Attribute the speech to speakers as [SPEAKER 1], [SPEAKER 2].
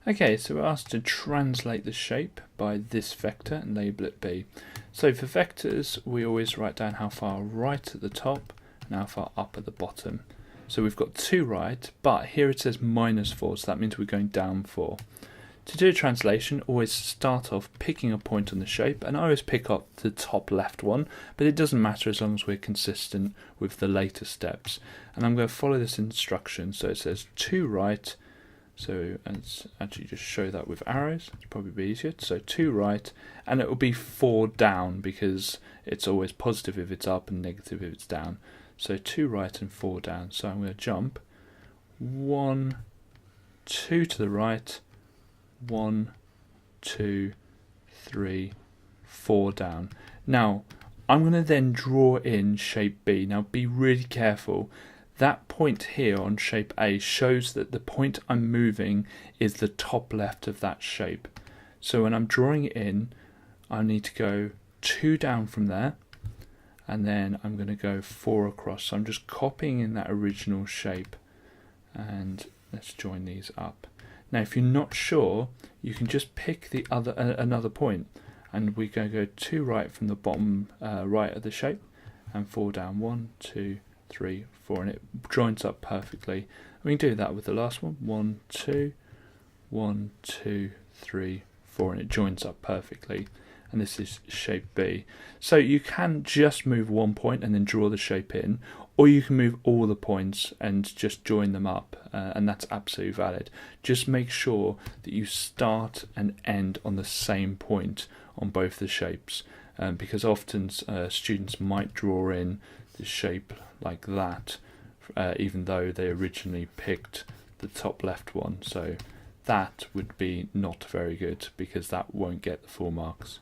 [SPEAKER 1] Okay, so we're asked to translate the shape by this vector and label it B. So for vectors, we always write down how far right at the top and how far up at the bottom. So we've got 2 right, but here it says -4, so that means we're going down 4. To do a translation, always start off picking a point on the shape, and I always pick up the top left one, but it doesn't matter as long as we're consistent with the later steps. And I'm going to follow this instruction, so it says 2 right, so let's actually just show that with arrows, it's probably be easier. So 2 right, and it will be 4 down because it's always positive if it's up and negative if it's down. So 2 right and 4 down. So I'm going to jump 1, 2 to the right, 1, 2, 3, 4 down. Now I'm going to then draw in shape B. Now be really careful. That point here on shape A shows that the point I'm moving is the top left of that shape. So when I'm drawing it in, I need to go 2 down from there, and then I'm going to go 4 across. So I'm just copying in that original shape, and let's join these up. Now if you're not sure, you can just pick the another point, and we're going to go 2 right from the bottom right of the shape, and 4 down. 1, 2, 3, 4, and it joins up perfectly. We can do that with the last one. 1, 2, 1, 2, 3, 4, and it joins up perfectly. And this is shape B. So you can just move 1 point and then draw the shape in, or you can move all the points and just join them up, and that's absolutely valid. Just make sure that you start and end on the same point on both the shapes, because often students might draw in the shape like that, even though they originally picked the top left one. So that would be not very good, because that won't get the full marks.